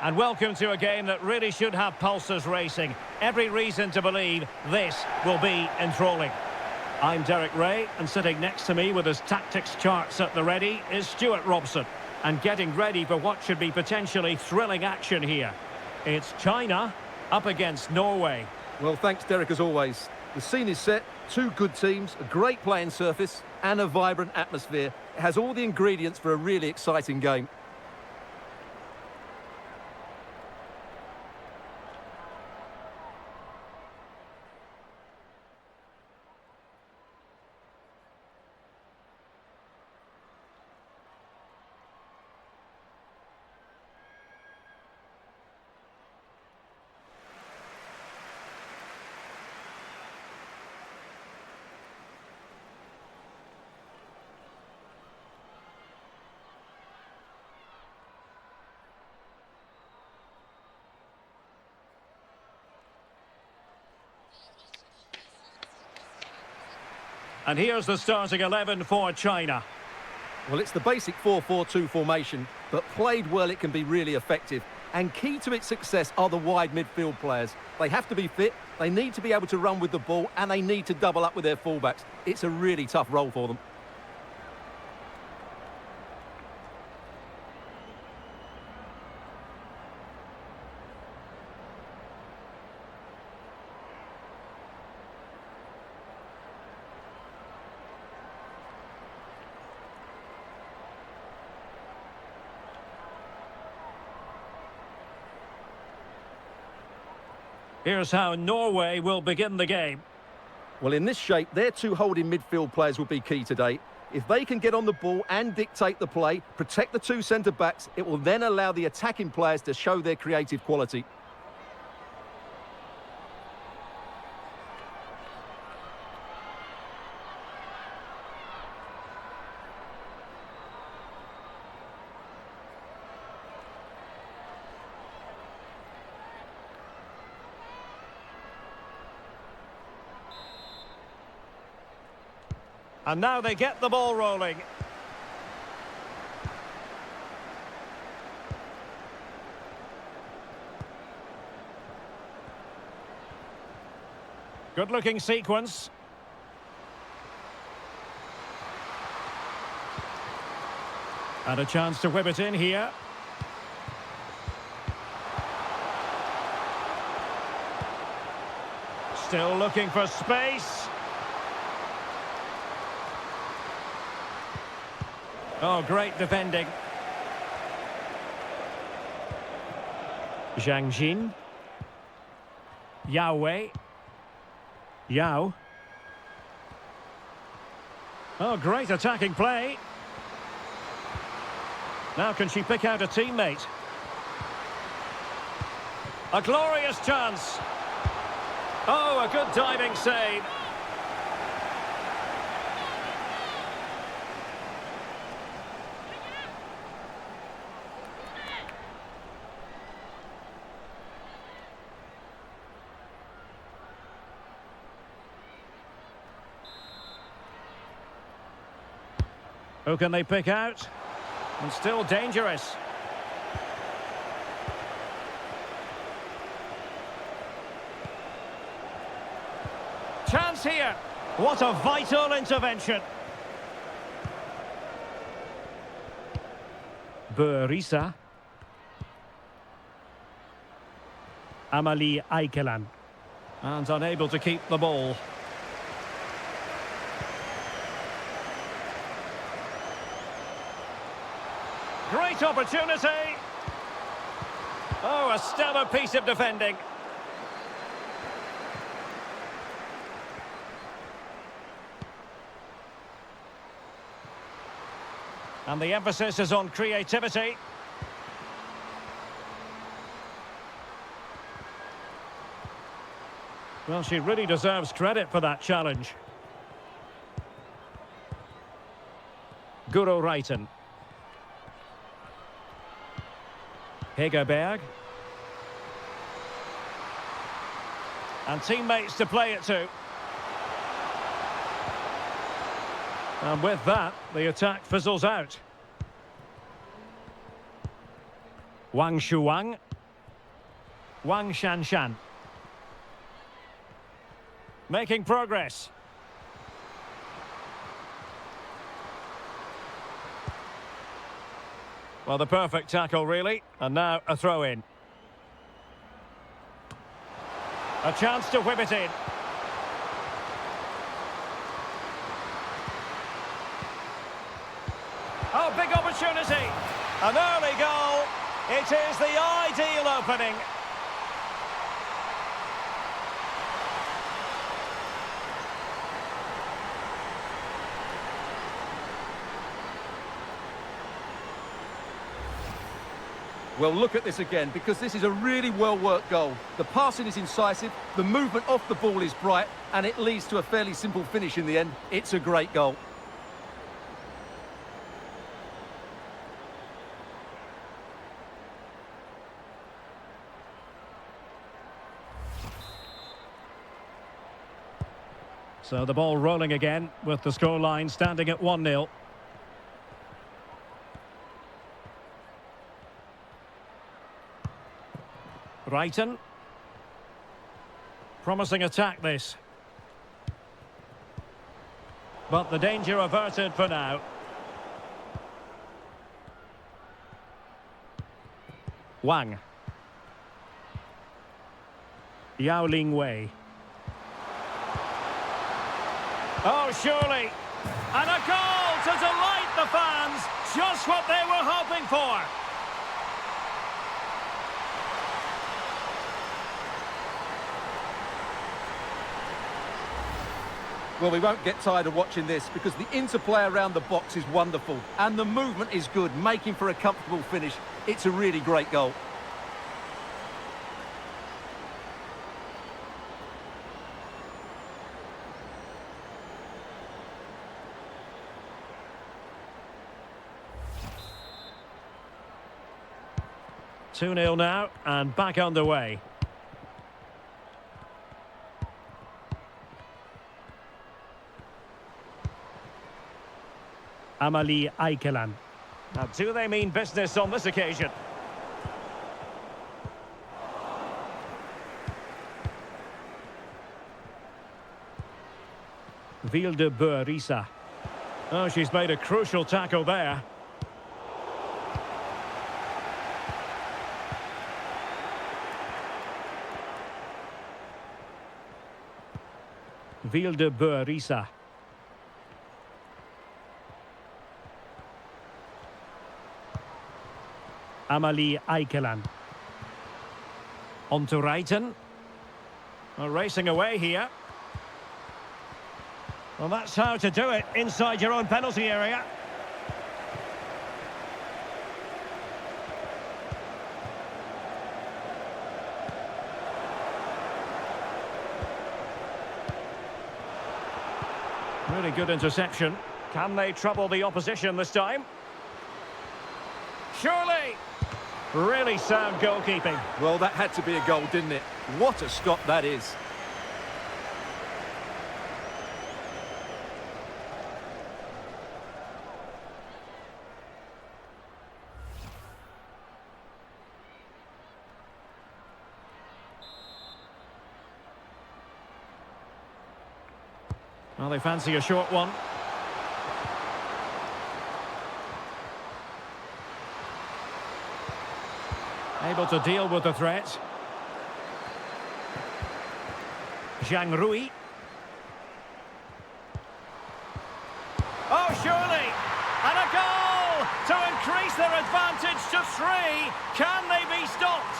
And welcome to a game that really should have pulses racing. Every reason to believe this will be enthralling. I'm Derek Ray, and sitting next to me with his tactics charts at the ready is Stuart Robson. And getting ready for what should be potentially thrilling action here. It's China up against Norway. Well, thanks, Derek, as always. The scene is set, two good teams, a great playing surface, and a vibrant atmosphere. It has all the ingredients for a really exciting game. And here's the starting 11 for China. Well, it's the basic 4-4-2 formation, but played well it can be really effective. And key to its success are the wide midfield players. They have to be fit, they need to be able to run with the ball, and they need to double up with their fullbacks. It's a really tough role for them. Here's how Norway will begin the game. Well, in this shape, their two holding midfield players will be key today. If they can get on the ball and dictate the play, protect the two centre-backs, it will then allow the attacking players to show their creative quality. And now they get the ball rolling. Good-looking sequence. And a chance to whip it in here. Still looking for space. Oh, great defending. Zhang Jin. Yao. Yao. Oh, great attacking play. Now can she pick out a teammate? A glorious chance. Oh, a good diving save. Who can they pick out? And still dangerous. Chance here. What a vital intervention. Burisa. Amalie Aikelan. And unable to keep the ball. Great opportunity. Oh, a stellar piece of defending. And the emphasis is on creativity. Well, she really deserves credit for that challenge. Guro Reiten. Hegerberg. And teammates to play it to. And with that, the attack fizzles out. Wang Shuang. Wang Shanshan. Making progress. Well, the perfect tackle, really. And now a throw-in. A chance to whip it in. Oh, big opportunity. An early goal. It is the ideal opening. Well, look at this again, because this is a really well-worked goal. The passing is incisive, the movement off the ball is bright, and it leads to a fairly simple finish in the end. It's a great goal. So the ball rolling again, with the scoreline standing at 1-0. Brighton. Promising attack, this. But the danger averted for now. Wang. Yao Ling Wei. Oh, surely. And a goal to delight the fans. Just what they were hoping for. Well, we won't get tired of watching this because the interplay around the box is wonderful and the movement is good, making for a comfortable finish. It's a really great goal. Two 0 now and back underway. Amalie Aikeland. Now, do they mean business on this occasion? Vilde-Bø-Risa. Oh, she's made a crucial tackle there. Vilde-Bø-Risa. Amalie Aikeland. On to Brighton. Well, racing away here. Well, that's how to do it inside your own penalty area. Really good interception. Can they trouble the opposition this time? Surely! Really sound goalkeeping. Well, that had to be a goal, didn't it? What a stop that is. Well, they fancy a short one. Able to deal with the threat. Zhang Rui. Oh, surely! And a goal to increase their advantage to 3. Can they be stopped?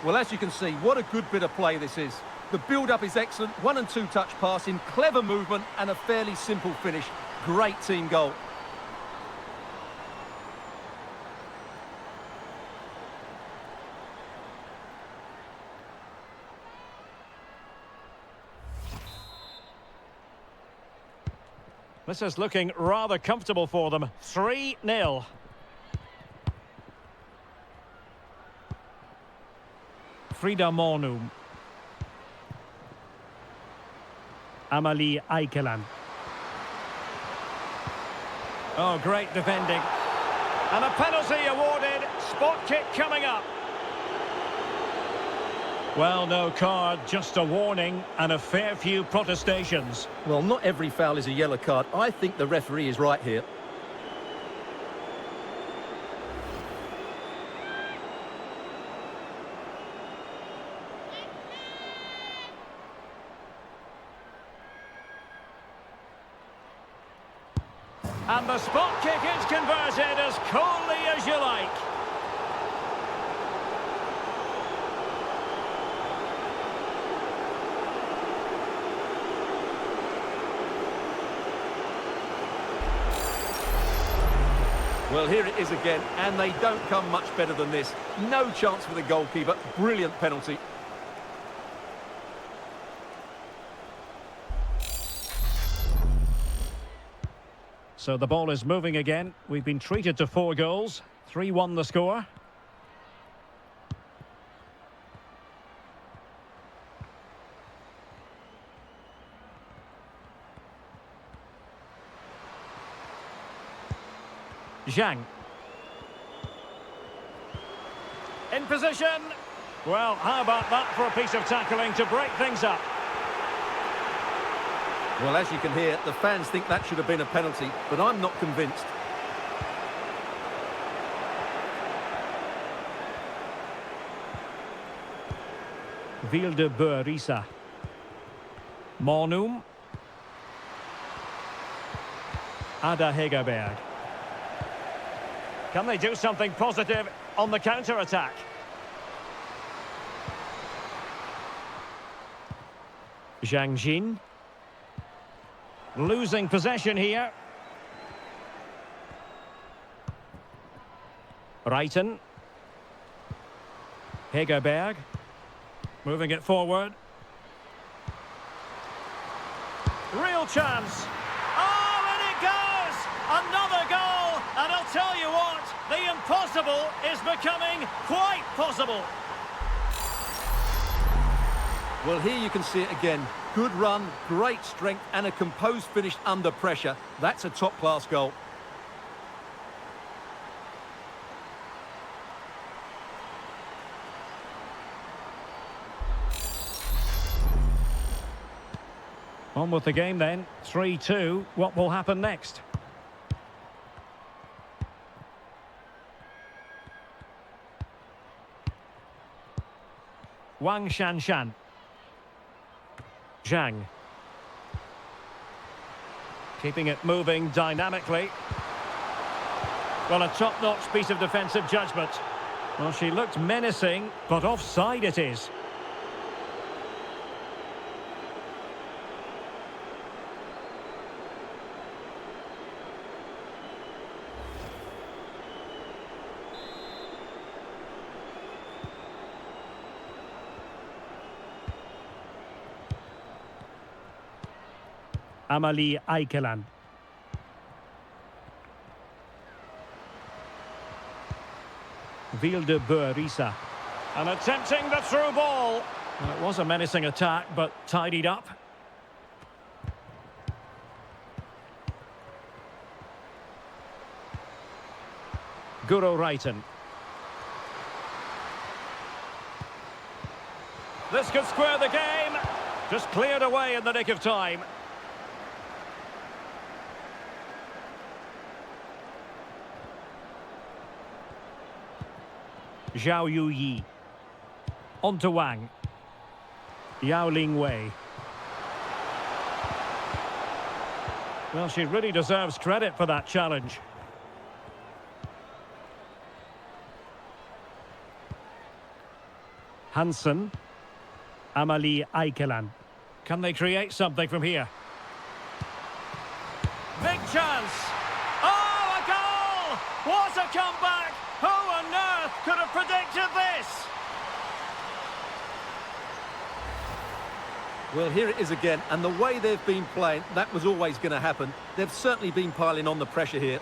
Well, as you can see, what a good bit of play this is. The build-up is excellent, 1- and 2-touch passing, clever movement and a fairly simple finish. Great team goal. This is looking rather comfortable for them. 3-0. Frida Monum. Amalie Aikeland. Oh, great defending. And a penalty awarded. Spot kick coming up. Well, no card, just a warning and a fair few protestations. Well, not every foul is a yellow card. I think the referee is right here. And the spot kick is converted as coolly as you like. Well, here it is again, and they don't come much better than this. No chance for the goalkeeper. Brilliant penalty. So the ball is moving again. We've been treated to 4 goals. 3-1 the score. Zhang. In position. Well, how about that for a piece of tackling to break things up? Well, as you can hear, the fans think that should have been a penalty, but I'm not convinced. Vilde-Bø-Risa. Monum. Ada Hegerberg. Can they do something positive on the counter-attack? Zhang Jin. Losing possession here. Reiten. Hegerberg. Moving it forward. Real chance. Oh, and it goes! Another goal! And I'll tell you what, the impossible is becoming quite possible. Well, here you can see it again. Good run, great strength, and a composed finish under pressure. That's a top-class goal. On with the game then. 3-2. What will happen next? Wang Shanshan. Zhang. Keeping it moving dynamically. Well, a top-notch piece of defensive judgment. Well, she looked menacing, but offside it is. Amalie Eikeland. Vilde-Bø-Risa. And attempting the through ball. Well, it was a menacing attack, but tidied up. Guro Reiten. This could square the game. Just cleared away in the nick of time. Zhao Yuyi. On to Wang. Yao Lingwei. Well, she really deserves credit for that challenge. Hansen. Amalie Eikeland. Can they create something from here? Big chance! Oh, a goal! What a comeback! Who on earth could have predicted this? Well, here it is again, and the way they've been playing, that was always going to happen. They've certainly been piling on the pressure here.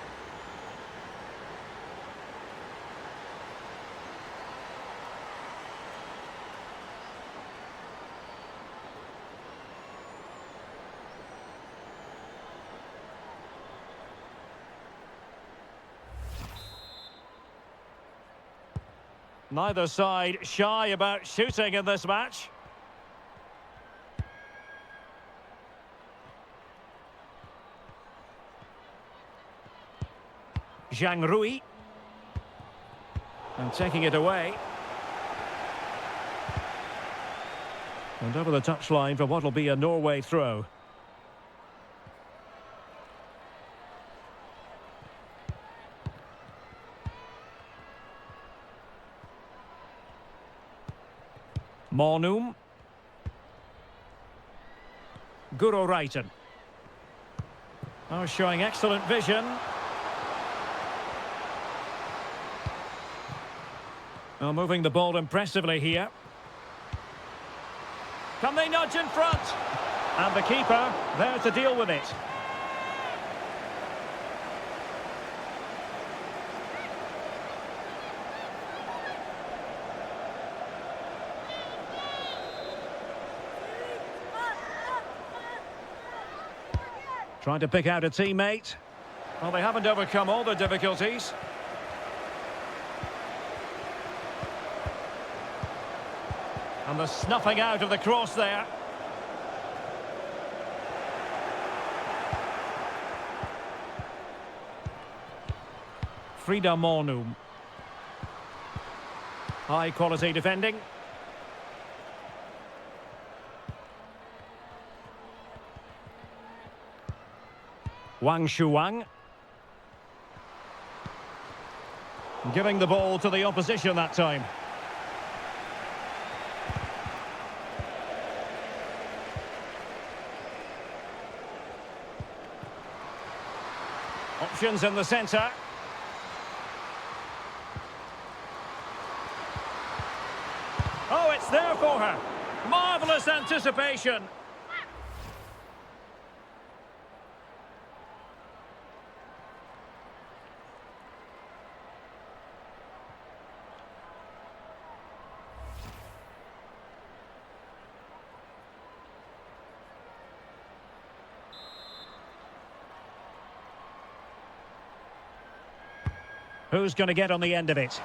Neither side shy about shooting in this match. Zhang Rui. And taking it away. And over the touchline for what will be a Norway throw. Mornum. Guro Reiten. Oh, showing excellent vision. Oh, moving the ball impressively here. Can they nudge in front? And the keeper there to deal with it. Trying to pick out a teammate. Well, they haven't overcome all the difficulties. And the snuffing out of the cross there. Frida Mornum. High quality defending. Wang Shuang. Giving the ball to the opposition that time. Options in the centre. Oh, it's there for her. Marvellous anticipation. Who's going to get on the end of it?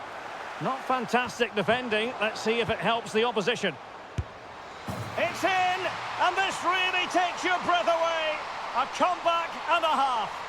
Not fantastic defending. Let's see if it helps the opposition. It's in! And this really takes your breath away. A comeback and a half.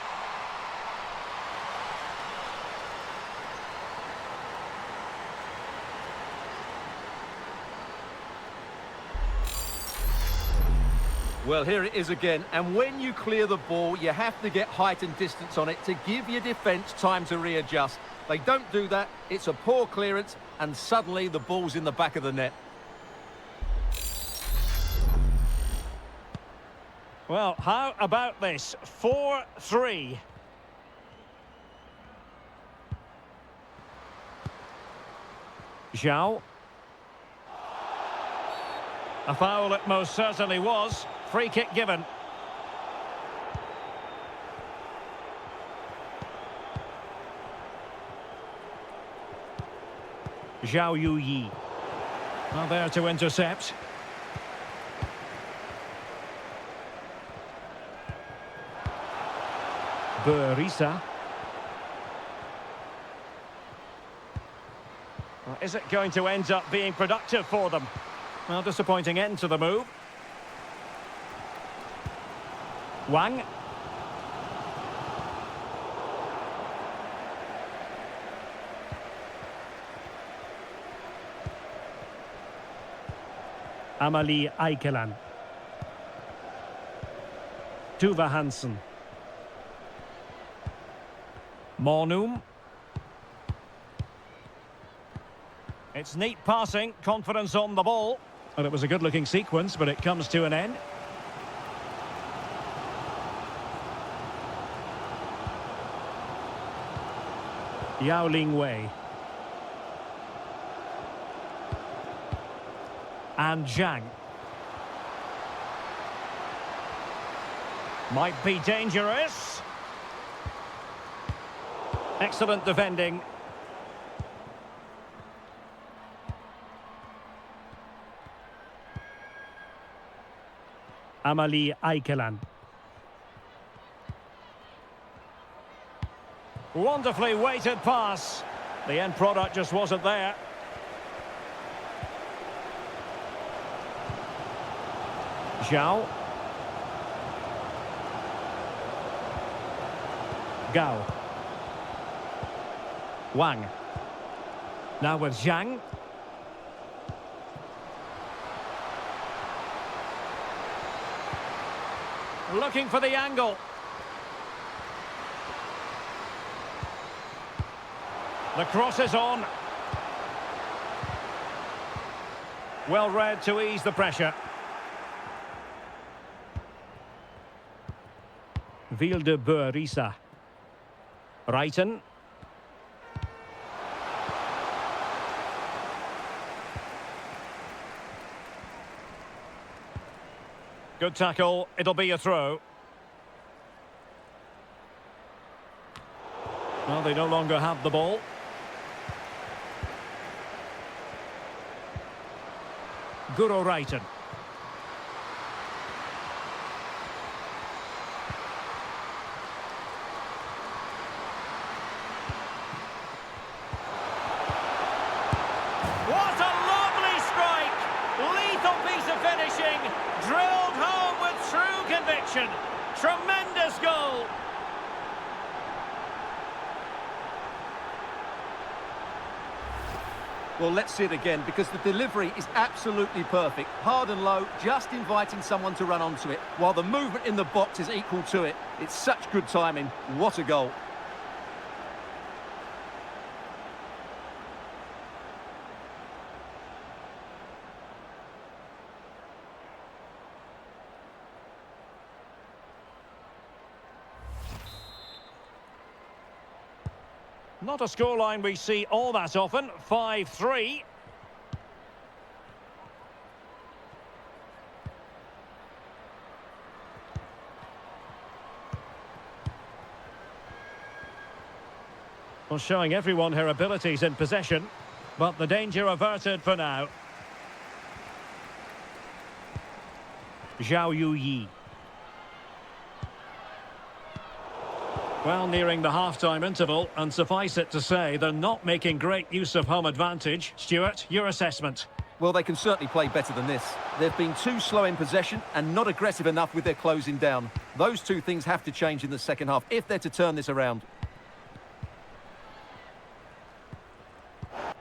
Well, here it is again, and when you clear the ball, you have to get height and distance on it to give your defence time to readjust. They don't do that, it's a poor clearance, and suddenly the ball's in the back of the net. Well, how about this? 4-3. Zhao. A foul it most certainly was. Free kick given. Zhao Yuyi. Well, there to intercept. Burisa. Well, is it going to end up being productive for them? Well, disappointing end to the move. Wang. Amalie Eikeland. Tuva Hansen. Mornum. It's neat passing, confidence on the ball. Well, it was a good-looking sequence, but it comes to an end. Yao Ling Wei. And Zhang. Might be dangerous. Excellent defending. Amalie Eikeland. Wonderfully weighted pass. The end product just wasn't there. Zhao. Gao. Wang. Now with Zhang. Looking for the angle. The cross is on. Well read to ease the pressure. Vilde-Beurisa. Reiten. Good tackle. It'll be a throw. Well, they no longer have the ball. Guro Reiten. What a lovely strike! Lethal piece of finishing. Drilled home with true conviction. Tremendous goal. Well, let's see it again, because the delivery is absolutely perfect. Hard and low, just inviting someone to run onto it, while the movement in the box is equal to it. It's such good timing. What a goal. Not a scoreline we see all that often. 5-3. Well, showing everyone her abilities in possession, but the danger averted for now. Zhao Yuyi. Well, nearing the half-time interval, and suffice it to say, they're not making great use of home advantage. Stuart, your assessment? Well, they can certainly play better than this. They've been too slow in possession and not aggressive enough with their closing down. Those two things have to change in the second half if they're to turn this around.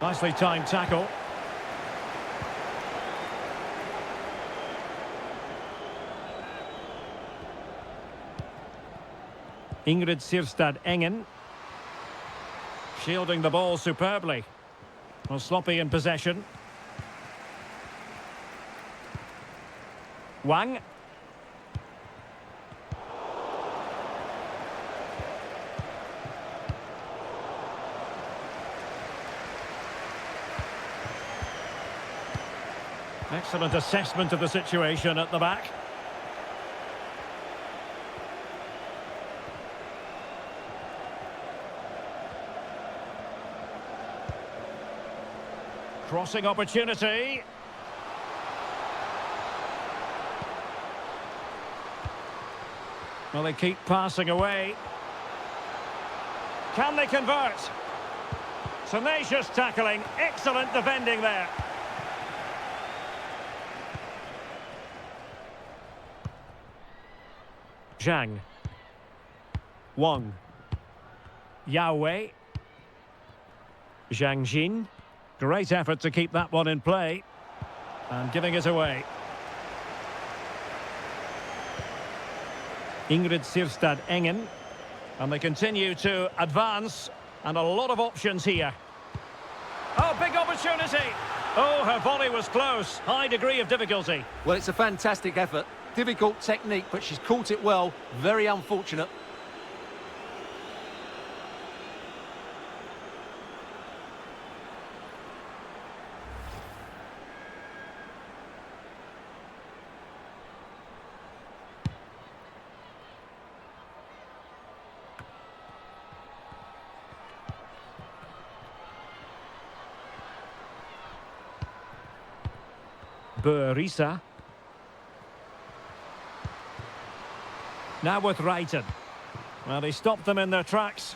Nicely timed tackle. Ingrid Sirstad Engen. Shielding the ball superbly. Well, sloppy in possession. Wang. Excellent assessment of the situation at the back. Crossing opportunity. Well, they keep passing away. Can they convert? Tenacious tackling. Excellent defending there. Zhang. Wang. Yao Wei. Zhang Jin. Great effort to keep that one in play. And giving it away. Ingrid Sirstad Engen. And they continue to advance. And a lot of options here. Oh, big opportunity. Oh, her volley was close. High degree of difficulty. Well, it's a fantastic effort. Difficult technique, but she's caught it well. Very unfortunate. Beurisa. Now with Reiten. Well, they stopped them in their tracks.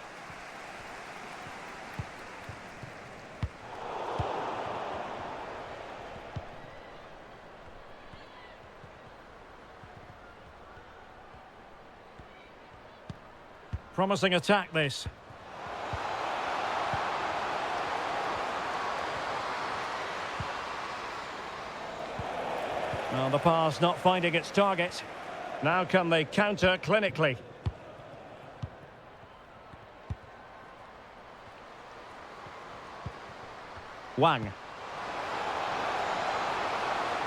Promising attack, this. Well, the pass not finding its target. Now can they counter clinically? Wang.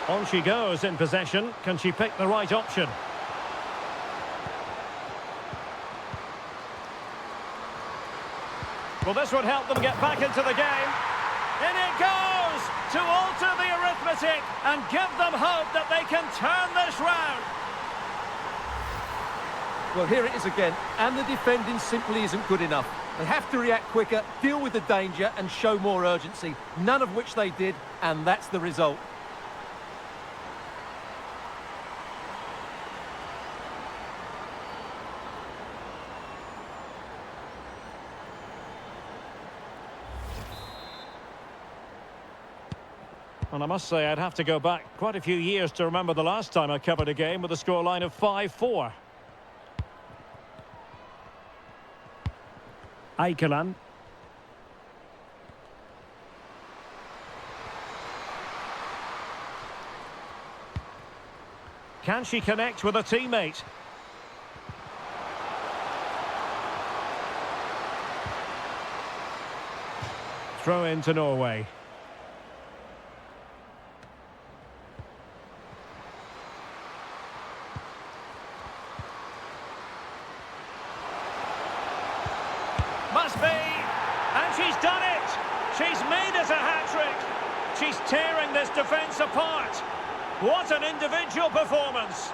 On she goes in possession. Can she pick the right option? Well, this would help them get back into the game. In it goes to alter the arithmetic and give them hope that they can turn this round. Well, here it is again, and the defending simply isn't good enough. They have to react quicker, deal with the danger and show more urgency, none of which they did, and that's the result. And I must say, I'd have to go back quite a few years to remember the last time I covered a game with a scoreline of 5-4. Aikeland. Can she connect with a teammate? Throw in to Norway. Must be, and she's done it. She's made it a hat-trick. She's tearing this defence apart. What an individual performance.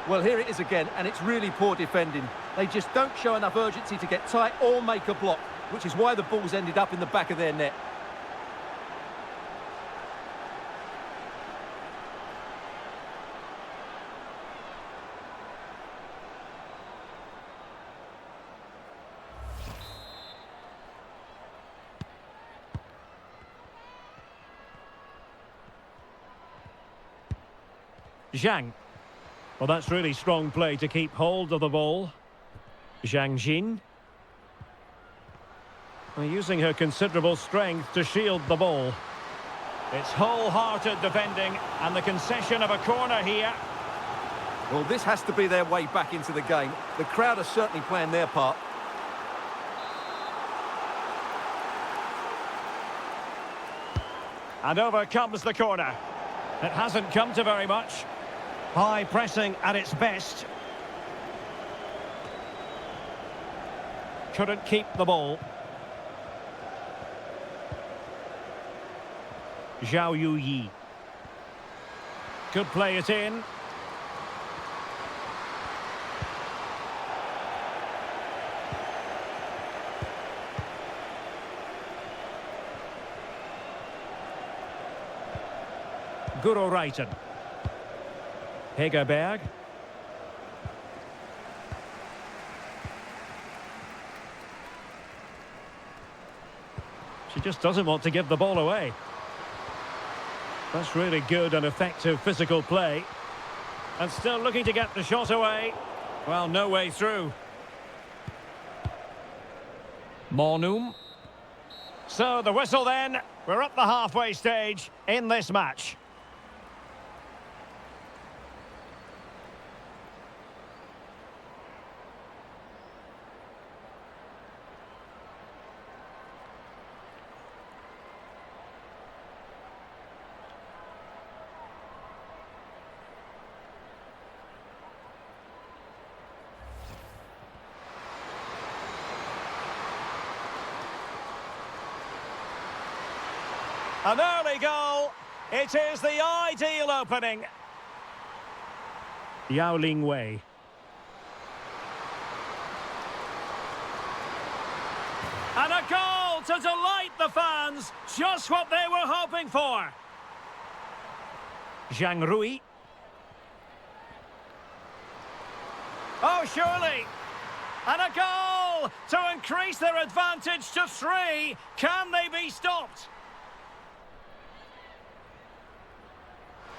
Well, here it is again, and it's really poor defending. They just don't show enough urgency to get tight or make a block, which is why the ball's ended up in the back of their net. Zhang. Well, that's really strong play to keep hold of the ball. Zhang Jin. Using her considerable strength to shield the ball. It's wholehearted defending and the concession of a corner here. Well, this has to be their way back into the game. The crowd are certainly playing their part. And over comes the corner. It hasn't come to very much. High pressing at its best. Couldn't keep the ball. Zhao Yuyi. Could play it in. Guro Reiten. Hegerberg. She just doesn't want to give the ball away. That's really good and effective physical play. And still looking to get the shot away. Well, no way through. Monum. So the whistle then. We're at the halfway stage in this match. An early goal. It is the ideal opening. Yao Ling Wei. And a goal to delight the fans. Just what they were hoping for. Zhang Rui. Oh, surely. And a goal to increase their advantage to 3. Can they be stopped?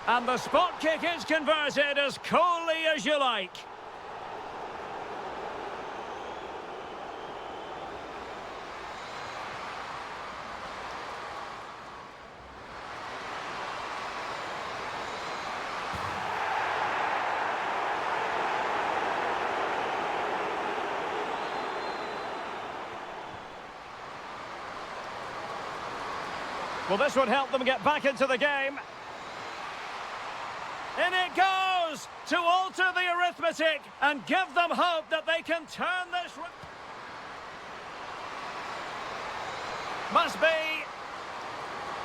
And the spot kick is converted as coolly as you like. Well, this would help them get back into the game. In it goes to alter the arithmetic and give them hope that they can turn this. Must be.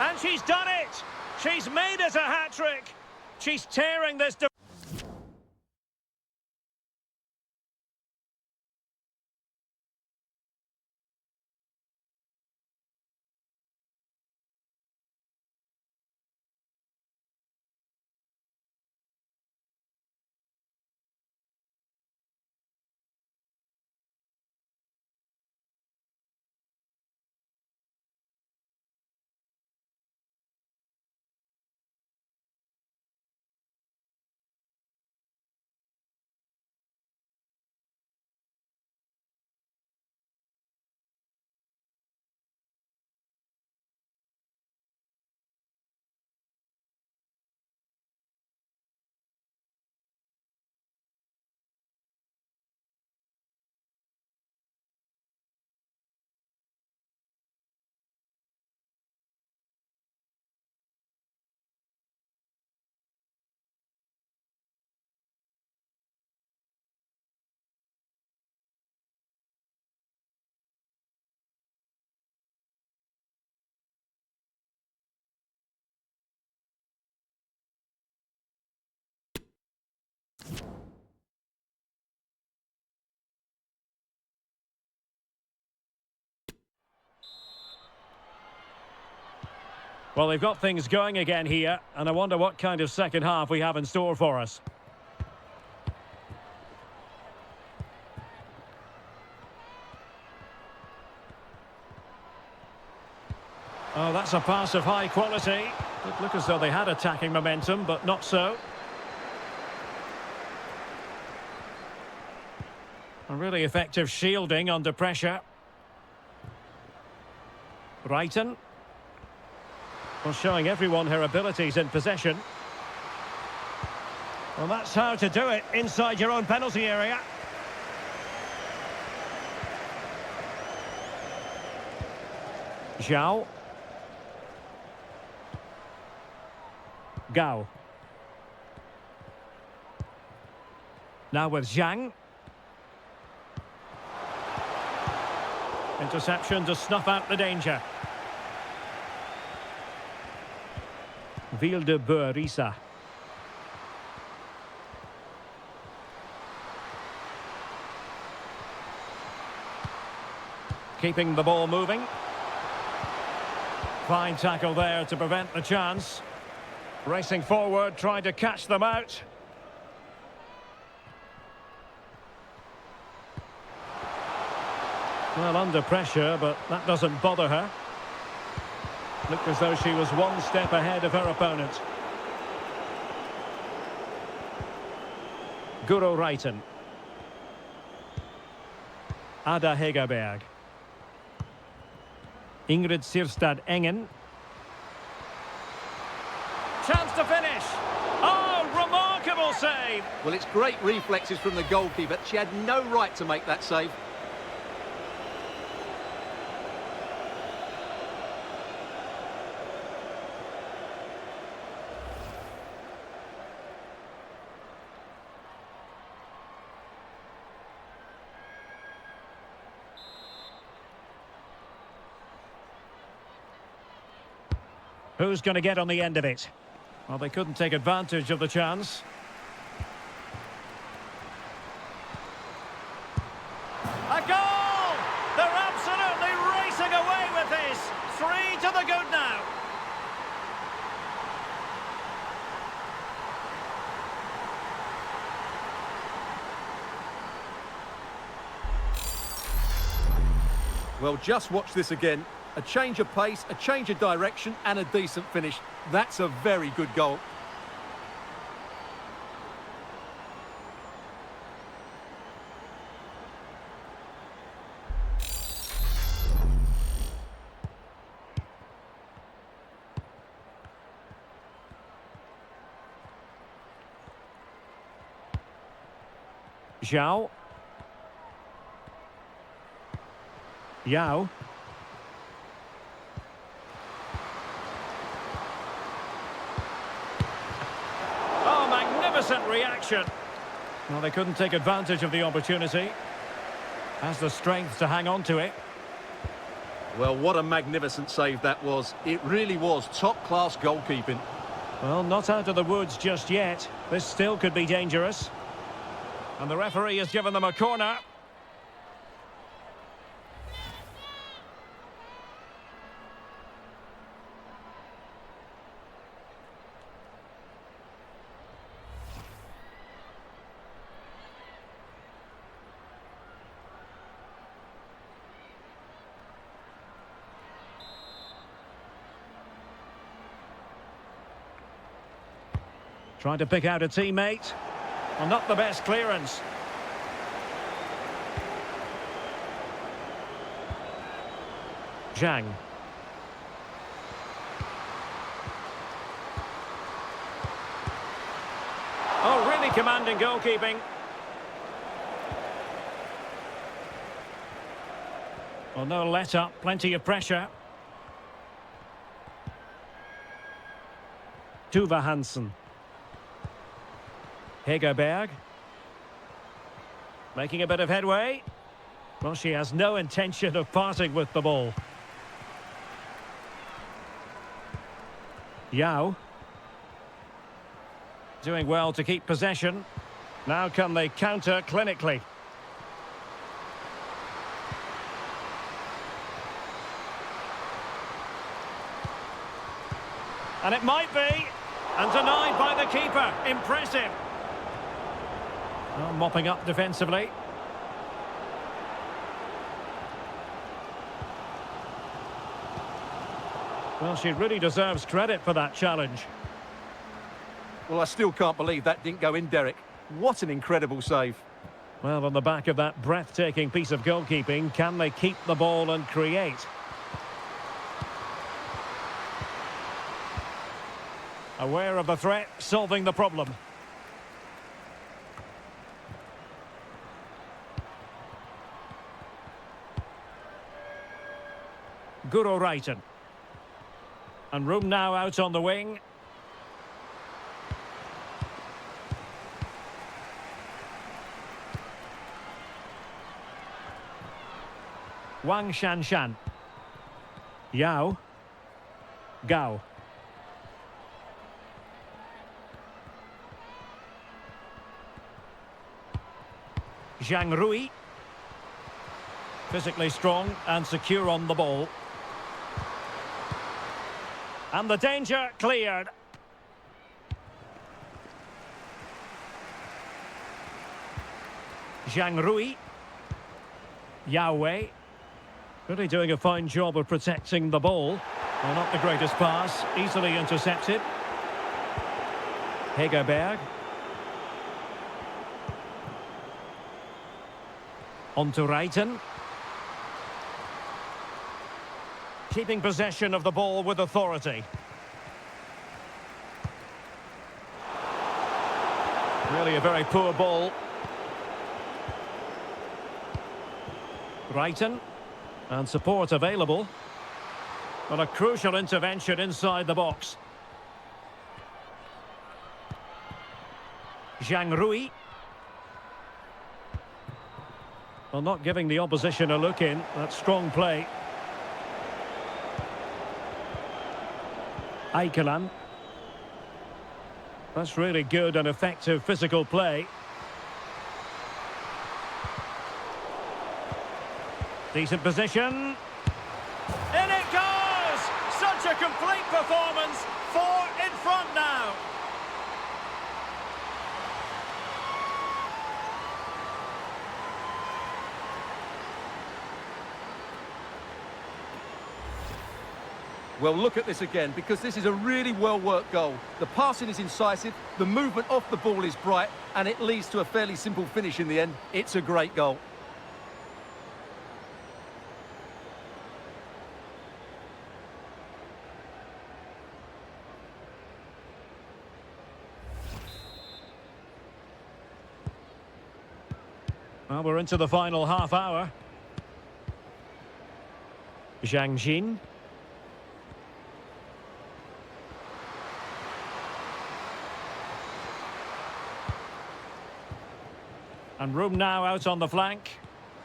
And she's done it. She's made it a hat-trick. She's tearing this. Well, they've got things going again here, and I wonder what kind of second half we have in store for us. Oh, that's a pass of high quality. It looked as though they had attacking momentum, but not so. A really effective shielding under pressure. Brighton. Well, showing everyone her abilities in possession. Well, that's how to do it inside your own penalty area. Zhao. Gao. Now with Zhang. Interception to snuff out the danger. Vilde-Bø-Risa. Keeping the ball moving. Fine tackle there to prevent the chance. Racing forward, trying to catch them out. Well, under pressure, but that doesn't bother her. Looked as though she was one step ahead of her opponent. Guro Reiten. Ada Hegerberg. Ingrid Sirstad Engen. Chance to finish. Oh, remarkable save. Well, it's great reflexes from the goalkeeper. She had no right to make that save. Who's going to get on the end of it? Well, they couldn't take advantage of the chance. A goal! They're absolutely racing away with this. 3 to the good now. Well, just watch this again. A change of pace, a change of direction and a decent finish. That's a very good goal. Zhao. Yao. Oh, magnificent reaction. Well, they couldn't take advantage of the opportunity. Has the strength to hang on to it. Well, what a magnificent save that was. It really was top-class goalkeeping. Well, not out of the woods just yet. This still could be dangerous. And the referee has given them a corner. Trying to pick out a teammate. Well, not the best clearance. Zhang. Oh, really commanding goalkeeping. Well, no let up, plenty of pressure. Tuva Hansen. Hegerberg. Making a bit of headway. Well, she has no intention of parting with the ball. Yao. Doing well to keep possession. Now can they counter clinically? And it might be. And denied by the keeper. Impressive. Well, mopping up defensively. Well, she really deserves credit for that challenge. Well, I still can't believe that didn't go in, Derek. What an incredible save. Well, on the back of that breathtaking piece of goalkeeping, can they keep the ball and create? Aware of the threat, solving the problem. Guro Reiten. And room now out on the wing. Wang Shanshan. Yao. Gao. Zhang Rui. Physically strong and secure on the ball. And the danger cleared. Zhang Rui. Yao Wei. Really doing a fine job of protecting the ball. Well, not the greatest pass. Easily intercepted. Hegerberg. On to Reiten. Keeping possession of the ball with authority. Really a very poor ball. Reiten. And support available. But a crucial intervention inside the box. Zhang Rui. Well, not giving the opposition a look in. That's strong play. Aikeland. That's really good and effective physical play. Decent position. In it goes! Such a complete performance. 4 in front now. Well, look at this again, because this is a really well-worked goal. The passing is incisive, the movement off the ball is bright, and it leads to a fairly simple finish in the end. It's a great goal. Well, we're into the final half hour. Zhang Jin. And room now out on the flank.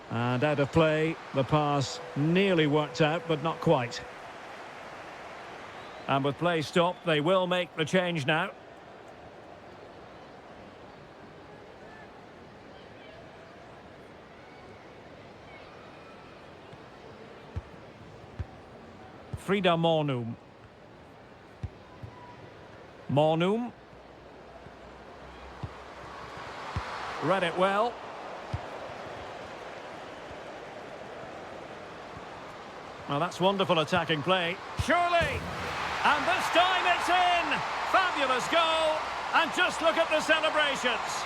And out of play, the pass nearly worked out, but not quite. And with play stopped, they will make the change now. Frida Mornum. Mornum. Read it well. Well, that's wonderful attacking play. Surely! And this time it's in! Fabulous goal! And just look at the celebrations!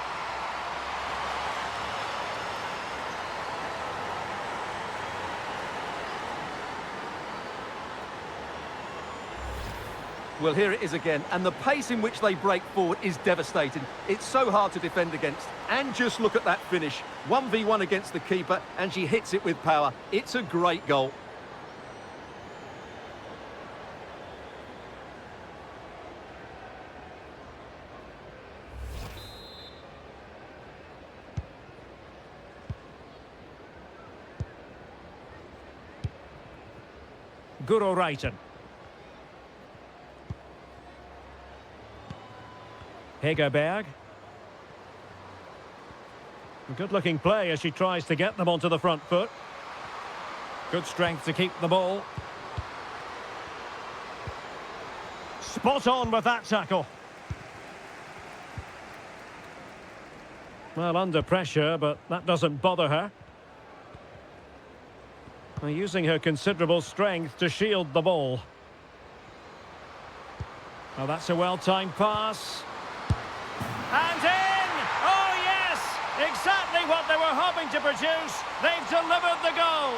Well, here it is again, and the pace in which they break forward is devastating. It's so hard to defend against. And just look at that finish. 1v1 against the keeper, and she hits it with power. It's a great goal. Guro Reiten. Hegerberg. Good-looking play as she tries to get them onto the front foot. Good strength to keep the ball. Spot on with that tackle. Well, under pressure, but that doesn't bother her. Using her considerable strength to shield the ball. Oh, that's a well-timed pass. And in! Oh, yes! Exactly what they were hoping to produce. They've delivered the goal.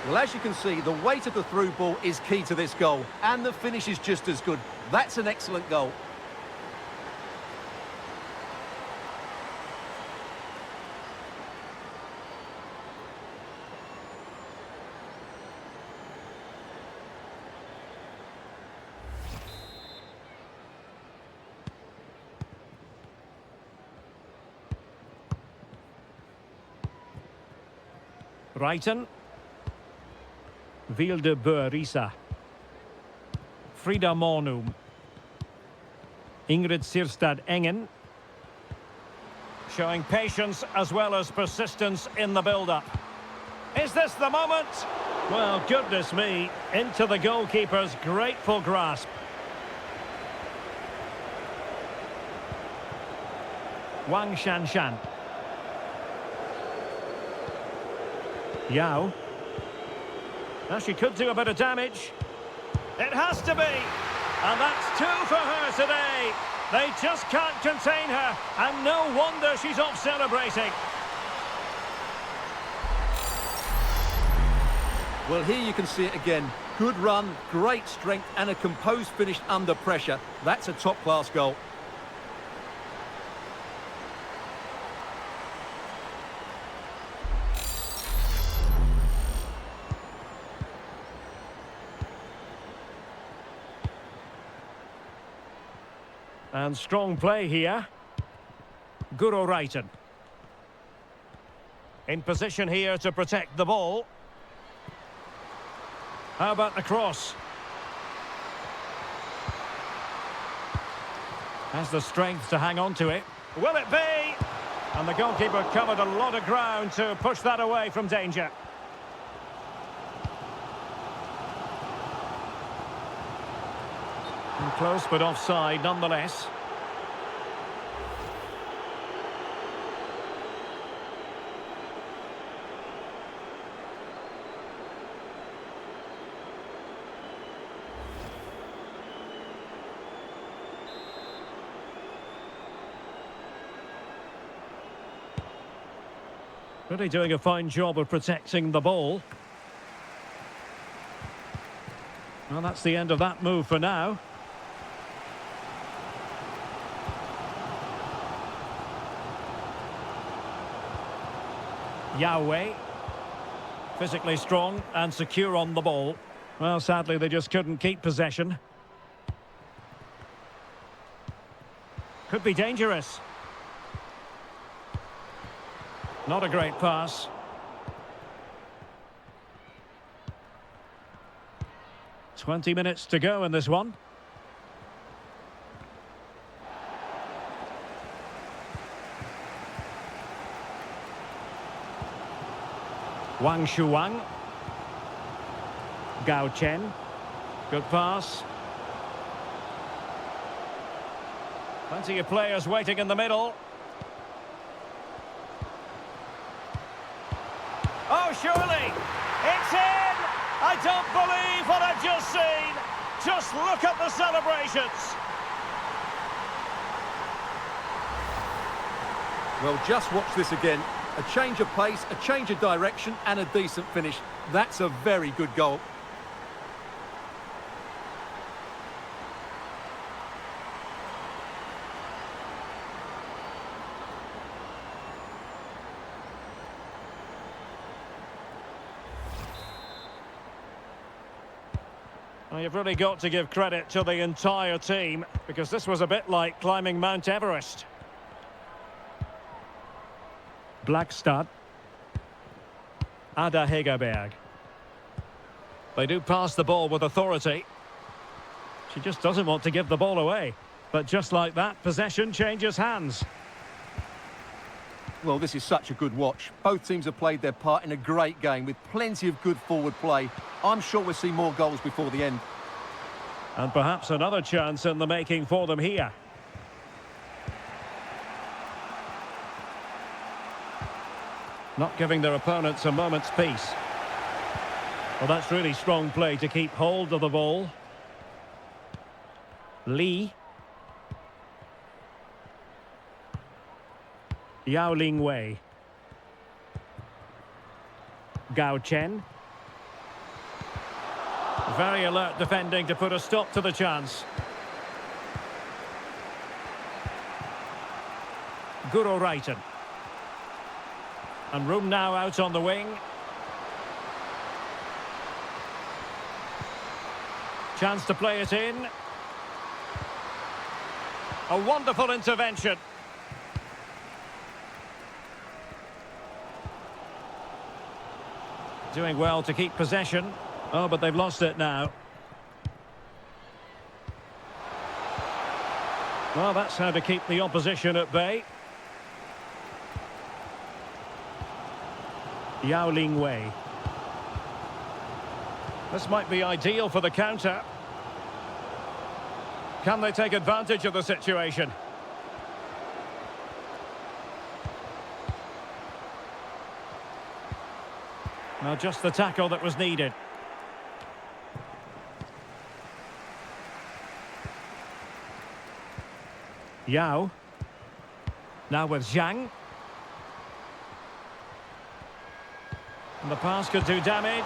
Well, as you can see, the weight of the through ball is key to this goal. And the finish is just as good. That's an excellent goal. Reiten. Vilde Börisa. Frida Mornum. Ingrid Sirstad Engen. Showing patience as well as persistence in the build-up. Is this the moment? Well, goodness me, into the goalkeeper's grateful grasp. Wang Shanshan. Yao. Now she could do a bit of damage. It has to be. And that's two for her today. They just can't contain her. And no wonder she's off celebrating. Well, here you can see it again. Good run, great strength, and a composed finish under pressure. That's a top-class goal. And strong play here. Guro Reiten. In position here to protect the ball. How about the cross? Has the strength to hang on to it. Will it be? And the goalkeeper covered a lot of ground to push that away from danger. And close but offside nonetheless. Really doing a fine job of protecting the ball. Well, that's the end of that move for now. Yahweh. Physically strong and secure on the ball. Well, sadly, they just couldn't keep possession. Could be dangerous. Not a great pass. "20 minutes to go in this one. Wang Shuang. Gao Chen. Good pass. Plenty of players waiting in the middle. Oh, surely! It's in! I don't believe what I've just seen! Just look at the celebrations! Well, just watch this again. A change of pace, a change of direction, and a decent finish. That's a very good goal. Well, you've really got to give credit to the entire team, because this was a bit like climbing Mount Everest. Blackstad. Ada Hegerberg. They do pass the ball with authority. She just doesn't want to give the ball away. But just like that, possession changes hands. Well, this is such a good watch. Both teams have played their part in a great game with plenty of good forward play. I'm sure we'll see more goals before the end. And perhaps another chance in the making for them here. Not giving their opponents a moment's peace. Well, that's really strong play to keep hold of the ball. Lee. Yao Ling Wei. Gao Chen. Very alert defending to put a stop to the chance. Guro Reiten. And room now out on the wing. Chance to play it in. A wonderful intervention. Doing well to keep possession. Oh, but they've lost it now. Well, that's how to keep the opposition at bay. Yao Ling Wei. This might be ideal for the counter. Can they take advantage of the situation? Well, just the tackle that was needed. Yao. Now with Zhang. And the pass could do damage.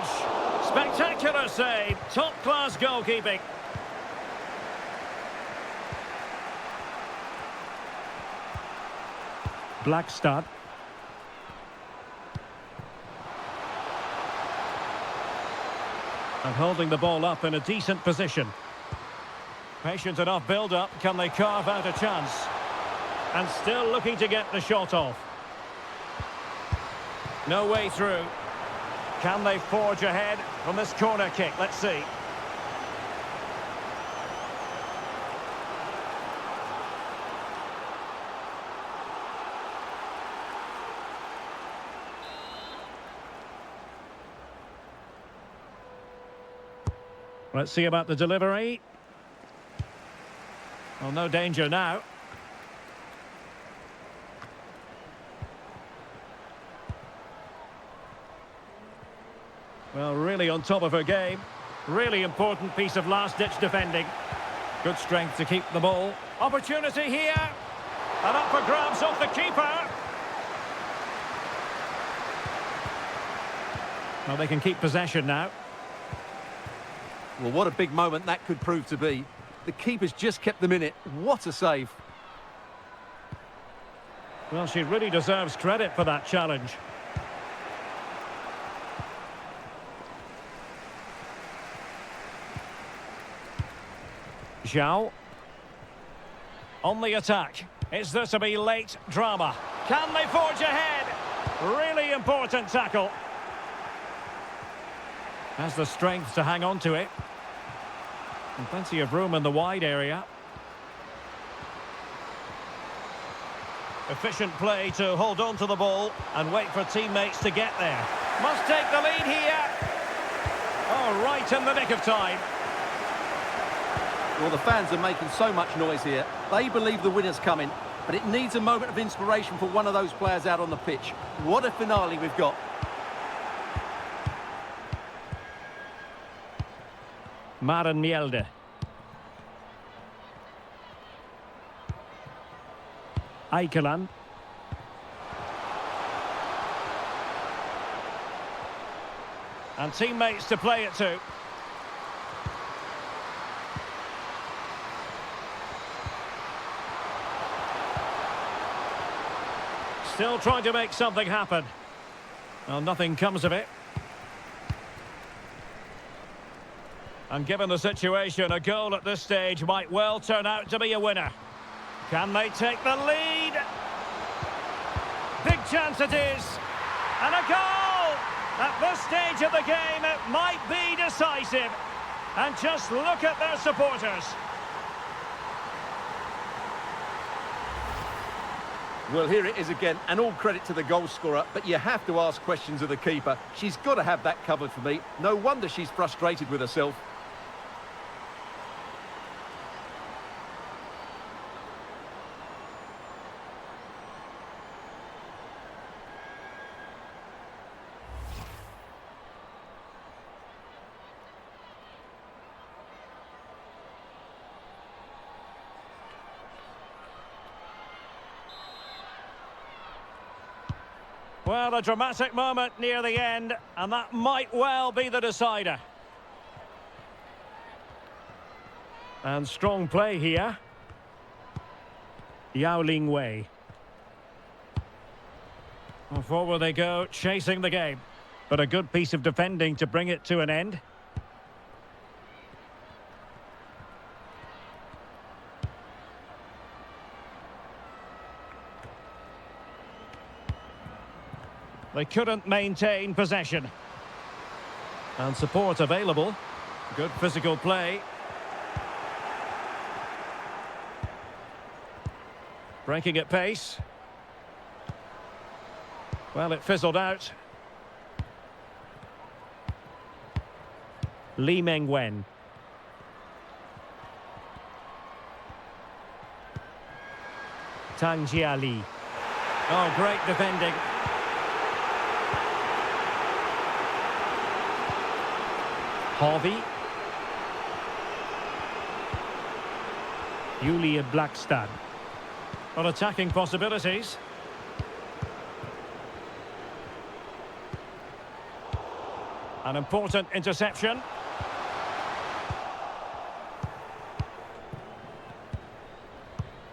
Spectacular save. Top-class goalkeeping. Blackstad. And holding the ball up in a decent position. Patient enough build-up. Can they carve out a chance? And still looking to get the shot off. No way through. Can they forge ahead from this corner kick? Let's see. Let's see about the delivery. Well, no danger now. Well, really on top of her game. Really important piece of last-ditch defending. Good strength to keep the ball. Opportunity here. And up for grabs off the keeper. Well, they can keep possession now. Well, what a big moment that could prove to be. The keeper's just kept them in it. What a save. Well, she really deserves credit for that challenge. Zhao. On the attack. Is there to be late drama? Can they forge ahead? Really important tackle. Has the strength to hang on to it. And plenty of room in the wide area. Efficient play to hold on to the ball and wait for teammates to get there. Must take the lead here. Oh, right in the nick of time. Well, the fans are making so much noise here. They believe the winner's coming, but it needs a moment of inspiration for one of those players out on the pitch. What a finale we've got. Maren Mjelde. Eikeland. And teammates to play it to. Still trying to make something happen. Well, nothing comes of it. And given the situation, a goal at this stage might well turn out to be a winner. Can they take the lead? Big chance it is. And a goal! At this stage of the game, it might be decisive. And just look at their supporters. Well, here it is again, and all credit to the goal scorer, but you have to ask questions of the keeper. She's got to have that covered for me. No wonder she's frustrated with herself. Well, a dramatic moment near the end, and that might well be the decider. And strong play here. Yao Ling Wei. Well, forward they go, chasing the game. But a good piece of defending to bring it to an end. They couldn't maintain possession. And support available. Good physical play. Breaking at pace. Well, it fizzled out. Li Mengwen. Tang Jiali. Oh, great defending. Harvey. Julia Blackstad. On attacking possibilities. An important interception.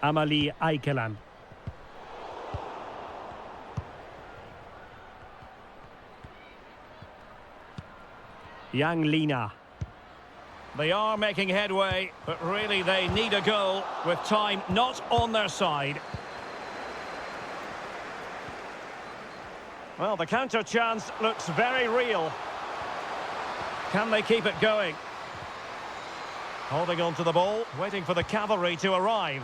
Amalie Eikeland. Yang Lina. They are making headway, but really they need a goal with time not on their side. Well, the counter chance looks very real. Can they keep it going? Holding on to the ball, waiting for the cavalry to arrive.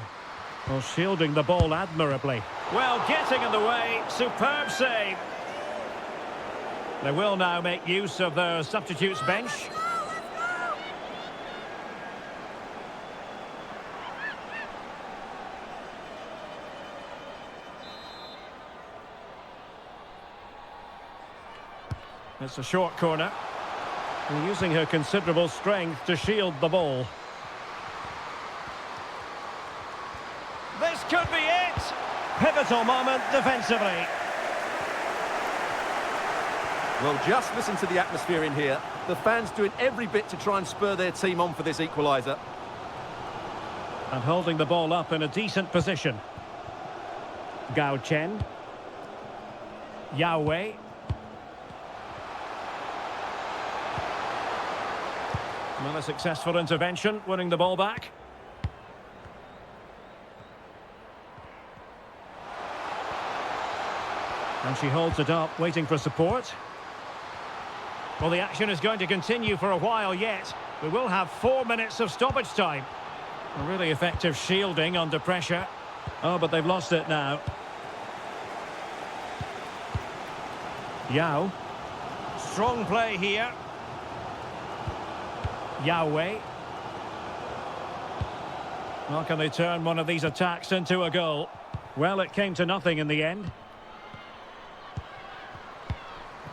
Well, shielding the ball admirably. Well, getting in the way, superb save. They will now make use of their substitutes bench. It's a short corner. And using her considerable strength to shield the ball. This could be it! Pivotal moment defensively. Well, just listen to the atmosphere in here. The fans doing every bit to try and spur their team on for this equaliser. And holding the ball up in a decent position. Gao Chen. Yao Wei. Well, a successful intervention, winning the ball back. And she holds it up, waiting for support. Well, the action is going to continue for a while yet. We will have 4 minutes of stoppage time. A really effective shielding under pressure. Oh, but they've lost it now. Yao. Strong play here. Yahweh. Well, can they turn one of these attacks into a goal? Well, it came to nothing in the end.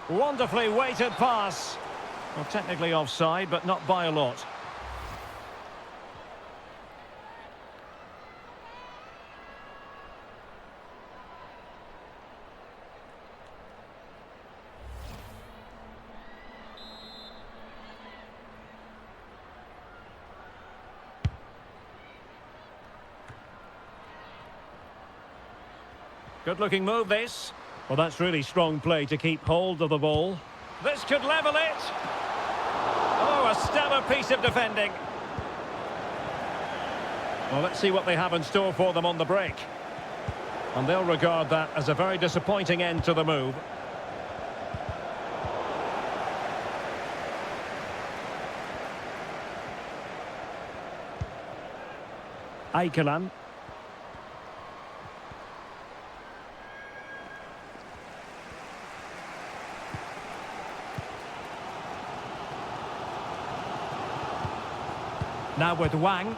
Wonderfully weighted pass. Well, technically offside, but not by a lot. Good-looking move, this. Well, that's really strong play to keep hold of the ball. This could level it. Oh, a stellar piece of defending. Well, let's see what they have in store for them on the break. And they'll regard that as a very disappointing end to the move. Aikelan. Now with Wang.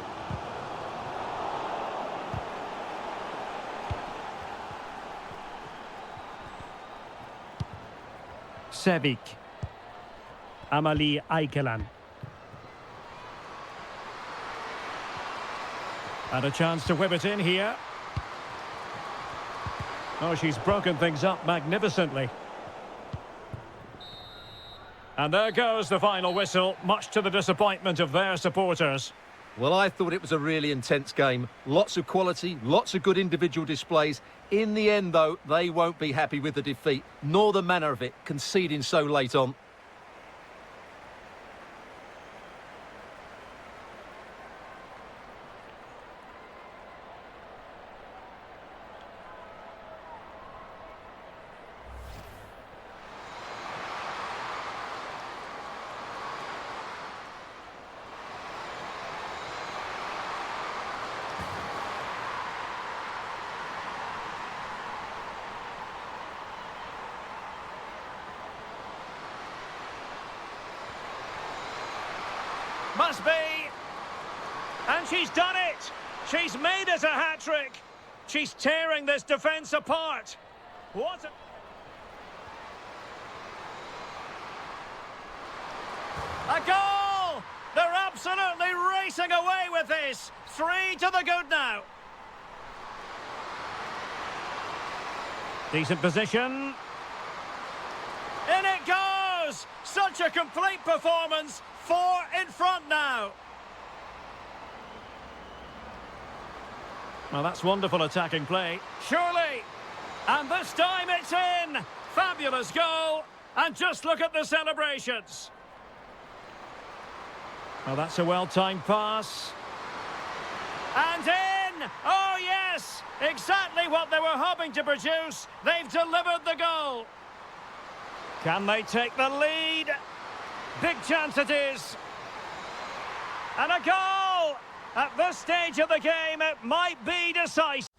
Sevic. Amalie Aikelan. And a chance to whip it in here. Oh, she's broken things up magnificently. And there goes the final whistle, much to the disappointment of their supporters. Well, I thought it was a really intense game. Lots of quality, lots of good individual displays. In the end, though, they won't be happy with the defeat, nor the manner of it, conceding so late on. Must be. And she's done it. She's made it a hat-trick. She's tearing this defence apart. What a goal! They're absolutely racing away with this. 3 to the good now. Decent position. In it goes! Such a complete performance. 4 in front now. Well, that's wonderful attacking play. Surely. And this time it's in. Fabulous goal. And just look at the celebrations. Well, that's a well-timed pass. And in! Oh, yes! Exactly what they were hoping to produce. They've delivered the goal. Can they take the lead? Big chance it is. And a goal! At this stage of the game, it might be decisive.